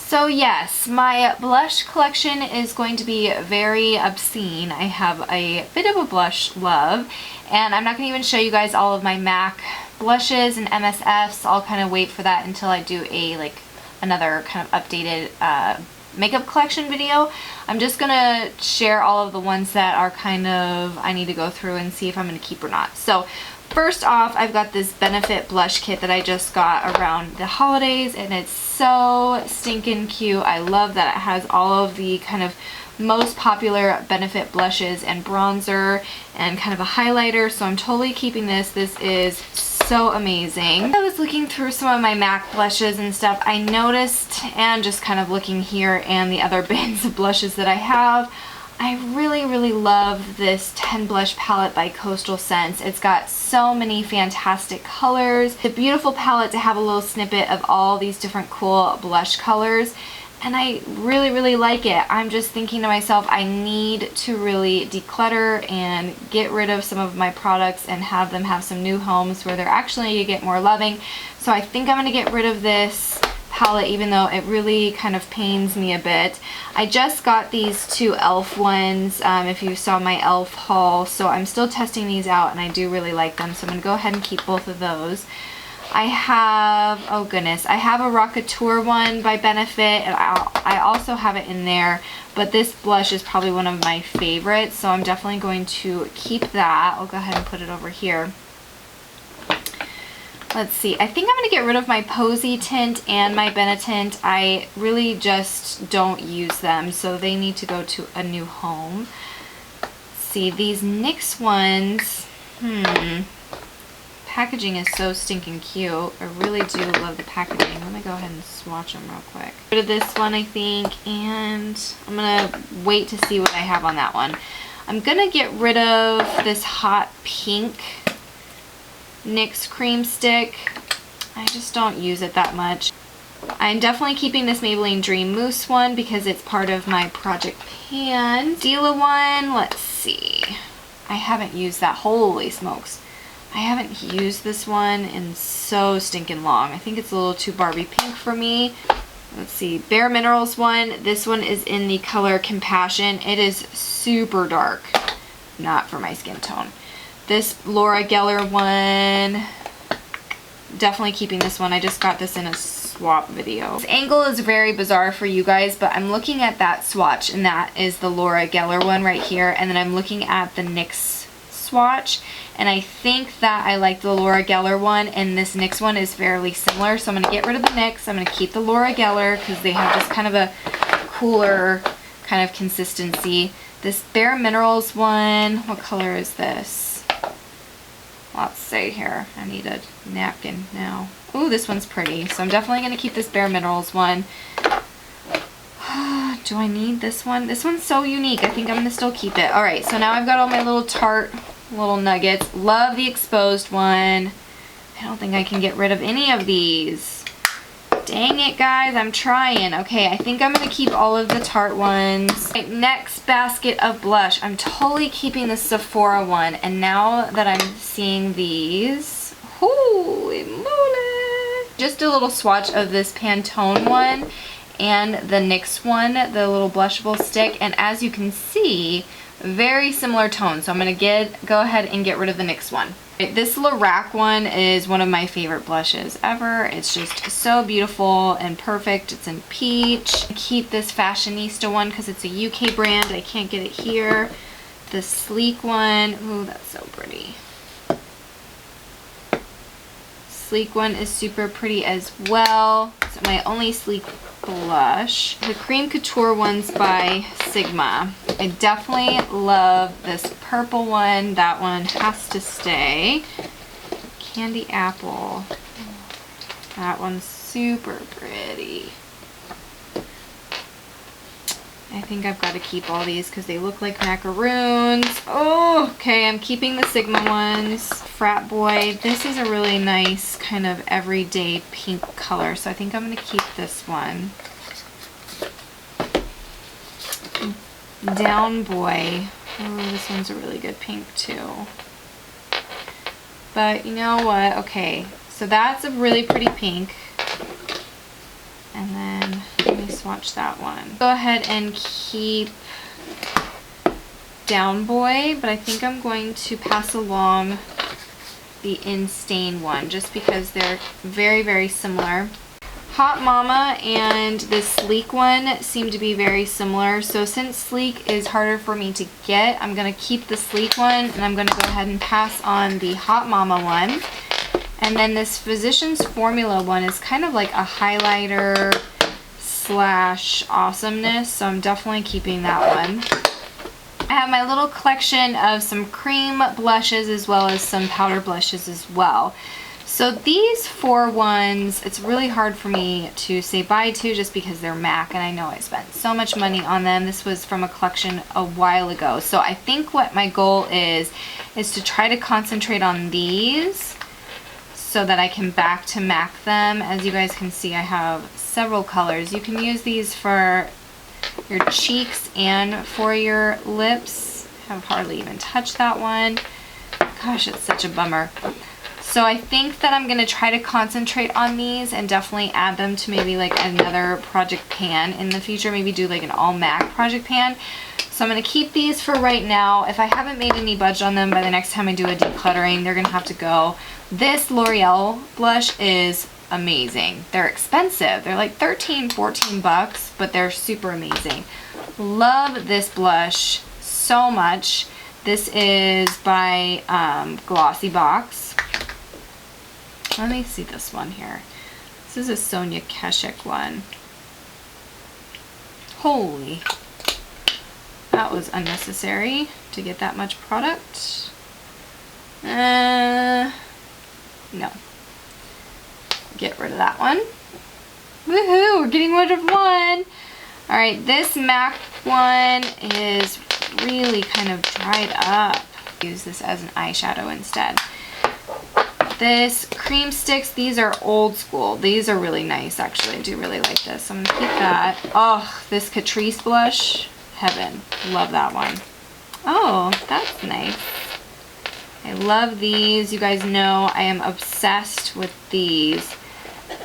So yes, my blush collection is going to be very obscene. I have a bit of a blush love, and I'm not going to even show you guys all of my MAC blushes and MSFs. I'll kind of wait for that until I do a another kind of updated makeup collection video. I'm just going to share all of the ones that are kind of, I need to go through and see if I'm going to keep or not. So first off, I've got this Benefit blush kit that I just got around the holidays, and it's so stinking cute. I love that it has all of the kind of most popular Benefit blushes and bronzer and kind of a highlighter, so I'm totally keeping this. This is so amazing. I was looking through some of my MAC blushes and stuff. I noticed, and just kind of looking here and the other bins of blushes that I have, I really love this 10 blush palette by Coastal Scents. It's got so many fantastic colors. It's a beautiful palette to have a little snippet of all these different cool blush colors, and I really like it. I'm just thinking to myself, I need to really declutter and get rid of some of my products and have them have some new homes where they're actually get more loving. So I think I'm going to get rid of this palette, even though it really kind of pains me a bit. I just got these two e.l.f. ones, if you saw my e.l.f. haul, so I'm still testing these out and I do really like them, so I'm going to go ahead and keep both of those. I have, oh goodness, I have a Rockateur one by Benefit, and I also have it in there, but this blush is probably one of my favorites, so I'm definitely going to keep that. I'll go ahead and put it over here. Let's see, I think I'm going to get rid of my Posy tint and my Benetint. I really just don't use them, so they need to go to a new home. Let's see, these NYX ones, packaging is so stinking cute. I really do love the packaging. Let me go ahead and swatch them real quick. Get rid of this one, I think, and I'm going to wait to see what I have on that one. I'm going to get rid of this hot pink NYX cream stick. I just don't use it that much. I'm definitely keeping this Maybelline Dream Mousse one because it's part of my Project Pan. Stila one, let's see. I haven't used that. Holy smokes. I haven't used this one in so stinking long. I think it's a little too Barbie pink for me. Let's see. Bare Minerals one. This one is in the color Compassion. It is super dark. Not for my skin tone. This Laura Geller one, definitely keeping this one. I just got this in a swap video. This angle is very bizarre for you guys, but I'm looking at that swatch, and that is the Laura Geller one right here, and then I'm looking at the NYX swatch, and I think that I like the Laura Geller one, and this NYX one is fairly similar, so I'm going to get rid of the NYX. I'm going to keep the Laura Geller because they have just kind of a cooler kind of consistency. This Bare Minerals one, what color is this? Let's see here. I need a napkin now. Ooh, this one's pretty. So I'm definitely going to keep this Bare Minerals one. Do I need this one? This one's so unique. I think I'm going to still keep it. Alright, so now I've got all my little Tarte little nuggets. Love the exposed one. I don't think I can get rid of any of these. Dang it, guys. I'm trying. Okay, I think I'm going to keep all of the Tarte ones. Right, next basket of blush. I'm totally keeping the Sephora one. And now that I'm seeing these, holy moly. Just a little swatch of this Pantone one and the NYX one, the little blushable stick. And as you can see, very similar tones. So I'm going to go ahead and get rid of the NYX one. This Lorac one is one of my favorite blushes ever. It's just so beautiful and perfect. It's in peach. Keep this Fashionista one because it's a UK brand. I can't get it here. The Sleek one. Ooh, that's so pretty. Sleek one is super pretty as well. It's my only Sleek blush. The Cream Couture one's by Sigma. I definitely love this purple one. That one has to stay. Candy Apple. That one's super pretty. I think I've got to keep all these because they look like macaroons. Oh, okay, I'm keeping the Sigma ones. Frat Boy. This is a really nice kind of everyday pink color, so I think I'm going to keep this one. Down Boy. Oh, this one's a really good pink too. But you know what? Okay, so that's a really pretty pink. And then Let me swatch that one. Go ahead and keep Down Boy, but I think I'm going to pass along the In Stain one just because they're very, very similar. Hot Mama and this Sleek one seem to be very similar. So since Sleek is harder for me to get, I'm going to keep the Sleek one and I'm going to go ahead and pass on the Hot Mama one. And then this Physicians Formula one is kind of like a highlighter slash awesomeness. So I'm definitely keeping that one. I have my little collection of some cream blushes as well as some powder blushes as well. So these 4 ones, it's really hard for me to say bye to just because they're MAC and I know I spent so much money on them. This was from a collection a while ago. So I think what my goal is to try to concentrate on these so that I can back to MAC them. As you guys can see, I have several colors. You can use these for your cheeks and for your lips. I've hardly even touched that one. Gosh, it's such a bummer. So I think that I'm going to try to concentrate on these and definitely add them to maybe like another project pan in the future. Maybe do like an all MAC project pan. So I'm going to keep these for right now. If I haven't made any budge on them by the next time I do a decluttering, they're going to have to go. This L'Oreal blush is amazing. They're expensive. They're like 13, 14 bucks, but they're super amazing. Love this blush so much. This is by Glossy Box. Let me see this one here. This is a Sonia Kashuk one. Holy. That was unnecessary to get that much product. No. Get rid of that one. Woohoo! We're getting rid of one. Alright, this MAC one is really kind of dried up. Use this as an eyeshadow instead. This Cream Sticks, these are old school. These are really nice, actually. I do really like this. So I'm going to keep that. Oh, this Catrice blush. Heaven. Love that one. Oh, that's nice. I love these. You guys know I am obsessed with these.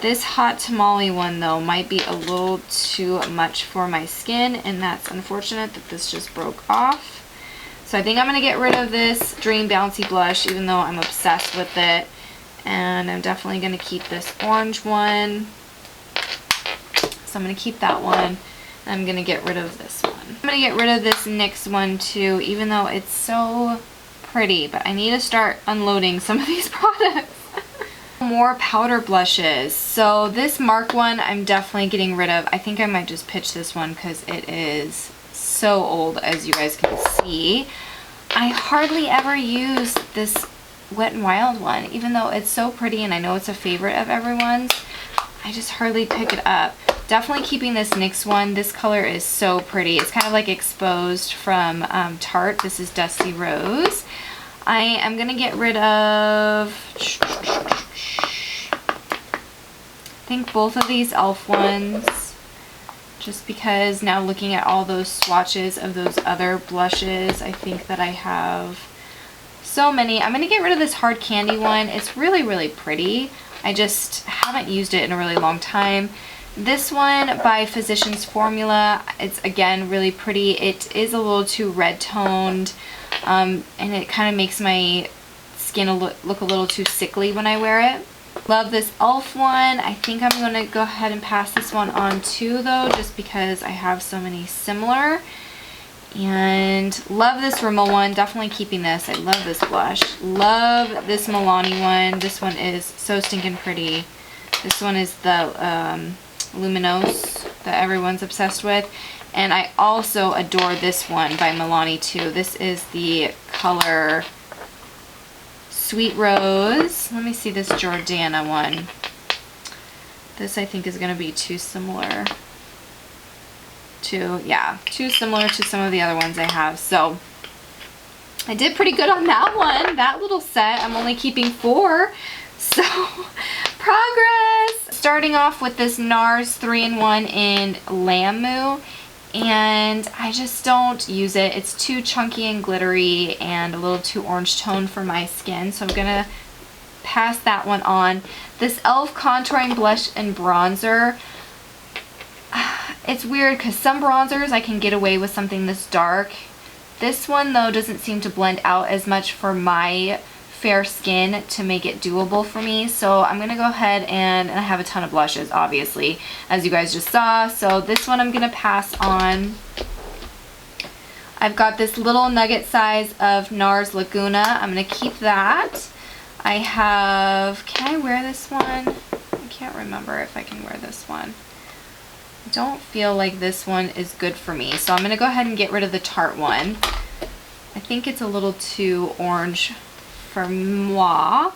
This Hot Tamale one, though, might be a little too much for my skin, and that's unfortunate that this just broke off. So I think I'm going to get rid of this Dream Bouncy blush, even though I'm obsessed with it. And I'm definitely going to keep this orange one. So I'm going to keep that one. And I'm going to get rid of this one. I'm going to get rid of this NYX one too, even though it's so pretty. But I need to start unloading some of these products. More powder blushes. So this Mark one I'm definitely getting rid of. I think I might just pitch this one because it is so old, as you guys can see. I hardly ever use this Wet n Wild one, even though it's so pretty and I know it's a favorite of everyone's. I just hardly pick it up. Definitely keeping this NYX one. This color is so pretty. It's kind of like Exposed from Tarte. This is Dusty Rose. I am going to get rid of, I think, both of these e.l.f. ones, just because now looking at all those swatches of those other blushes, I think that I have so many. I'm going to get rid of this Hard Candy one. It's really, really pretty. I just haven't used it in a really long time. This one by Physicians Formula, it's again really pretty. It is a little too red toned, and it kind of makes my skin look a little too sickly when I wear it. Love this e.l.f. one. I think I'm going to go ahead and pass this one on too, though, just because I have so many similar. And love this Rimmel one. Definitely keeping this. I love this blush. Love this Milani one. This one is so stinking pretty. This one is the Luminous that everyone's obsessed with. And I also adore this one by Milani too. This is the color Sweet Rose. Let me see this Jordana one. This I think is going to be too similar to, yeah, too similar to some of the other ones I have. So I did pretty good on that one. That little set, I'm only keeping 4. So progress. Starting off with this NARS 3-in-1 in Lamu. And I just don't use it. It's too chunky and glittery and a little too orange tone for my skin. So I'm going to pass that one on. This e.l.f. Contouring Blush and Bronzer. It's weird because some bronzers I can get away with something this dark. This one though doesn't seem to blend out as much for my fair skin to make it doable for me. So I'm gonna go ahead and I have a ton of blushes obviously, as you guys just saw. So this one I'm gonna pass on. I've got this little nugget size of NARS Laguna. I'm gonna keep that. I have, can I wear this one? I can't remember if I can wear this one. I don't feel like this one is good for me. So I'm going to go ahead and get rid of the Tarte one. I think it's a little too orange for moi.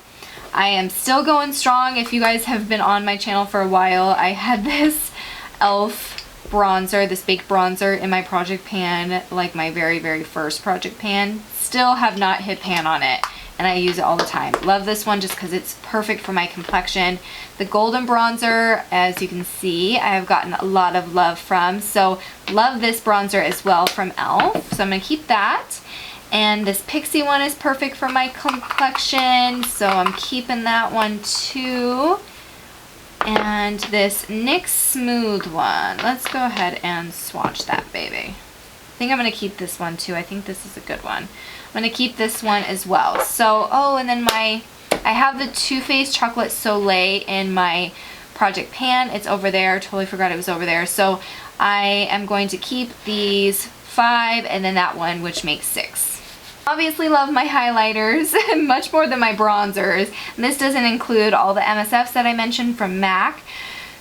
I am still going strong. If you guys have been on my channel for a while, I had this e.l.f. bronzer, this baked bronzer in my project pan, like my very, very first project pan. Still have not hit pan on it. And I use it all the time. Love this one just because it's perfect for my complexion. The golden bronzer, as you can see, I have gotten a lot of love from. So love this bronzer as well from e.l.f. So I'm going to keep that. And this Pixie one is perfect for my complexion. So I'm keeping that one too. And this NYX Smooth one. Let's go ahead and swatch that baby. I think I'm going to keep this one too. I think this is a good one. I'm going to keep this one as well. So, oh, and then I have the Too Faced Chocolate Soleil in my project pan. It's over there. Totally forgot it was over there. So I am going to keep these 5 and then that one, which makes 6. Obviously love my highlighters much more than my bronzers. And this doesn't include all the MSFs that I mentioned from MAC.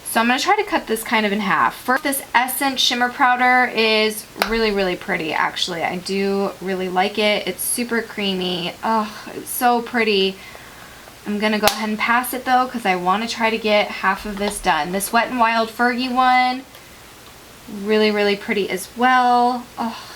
So I'm going to try to cut this kind of in half. First, this Essence Shimmer Powder is really, really pretty, actually. I do really like it. It's super creamy. Oh, it's so pretty. I'm going to go ahead and pass it, though, because I want to try to get half of this done. This Wet n Wild Fergie one, really, really pretty as well. Oh,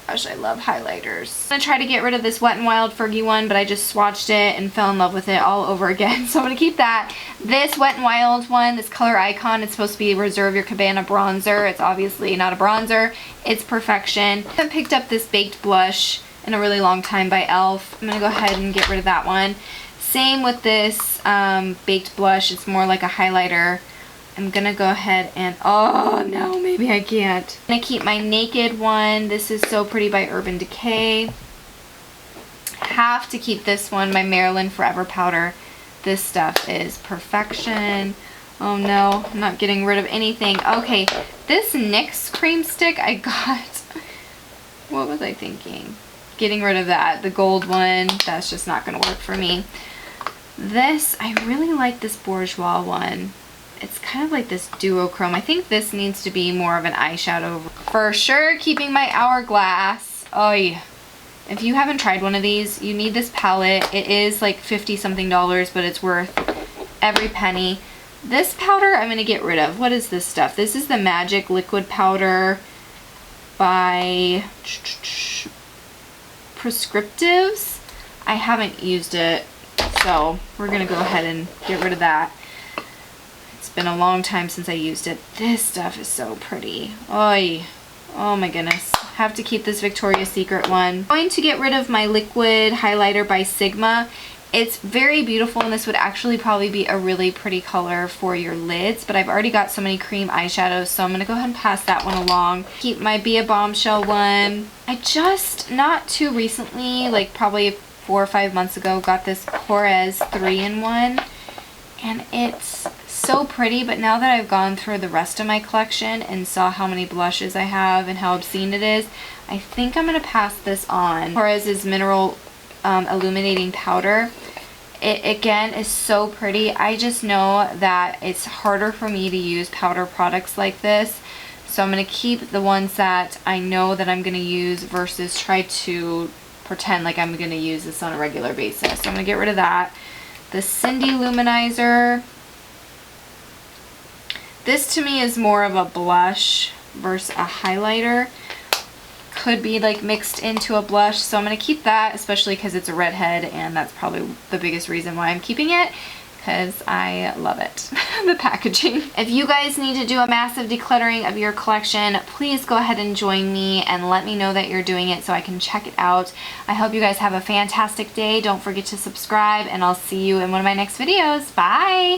gosh, I love highlighters. I'm going to try to get rid of this Wet n Wild Fergie one, but I just swatched it and fell in love with it all over again. So I'm going to keep that. This Wet n Wild one, this Color Icon, it's supposed to be Reserve Your Cabana bronzer. It's obviously not a bronzer. It's perfection. I haven't picked up this baked blush in a really long time by e.l.f. I'm going to go ahead and get rid of that one. Same with this baked blush. It's more like a highlighter. I'm gonna go ahead and, oh no, maybe I can't. I'm gonna keep my Naked one. This is So Pretty by Urban Decay. Have to keep this one, my Marilyn Forever powder. This stuff is perfection. Oh no, I'm not getting rid of anything. Okay, this NYX cream stick I got. What was I thinking? Getting rid of that. The gold one, that's just not gonna work for me. This, I really like this Bourjois one. It's kind of like this duochrome. I think this needs to be more of an eyeshadow. For sure, keeping my Hourglass. Oh yeah. If you haven't tried one of these, you need this palette. It is like 50 something dollars, but it's worth every penny. This powder I'm going to get rid of. What is this stuff? This is the Magic Liquid Powder by Prescriptives. I haven't used it, so we're going to go ahead and get rid of that. It's been a long time since I used it. This stuff is so pretty. Oy. Oh my goodness. Have to keep this Victoria's Secret one. I'm going to get rid of my liquid highlighter by Sigma. It's very beautiful and this would actually probably be a really pretty color for your lids, but I've already got so many cream eyeshadows, so I'm going to go ahead and pass that one along. Keep my Be a Bombshell one. I just, not too recently, like probably 4 or 5 months ago, got this Korres 3-in-1, and it's so pretty, but now that I've gone through the rest of my collection and saw how many blushes I have and how obscene it is, I think I'm going to pass this on. Korres' Mineral Illuminating Powder. It again is so pretty. I just know that it's harder for me to use powder products like this, so I'm going to keep the ones that I know that I'm going to use versus try to pretend like I'm going to use this on a regular basis. So I'm going to get rid of that. The Cindy Luminizer. This to me is more of a blush versus a highlighter. Could be like mixed into a blush, so I'm going to keep that, especially because it's a redhead, and that's probably the biggest reason why I'm keeping it, because I love it. The packaging. If you guys need to do a massive decluttering of your collection, please go ahead and join me and let me know that you're doing it so I can check it out. I hope you guys have a fantastic day. Don't forget to subscribe, and I'll see you in one of my next videos. Bye!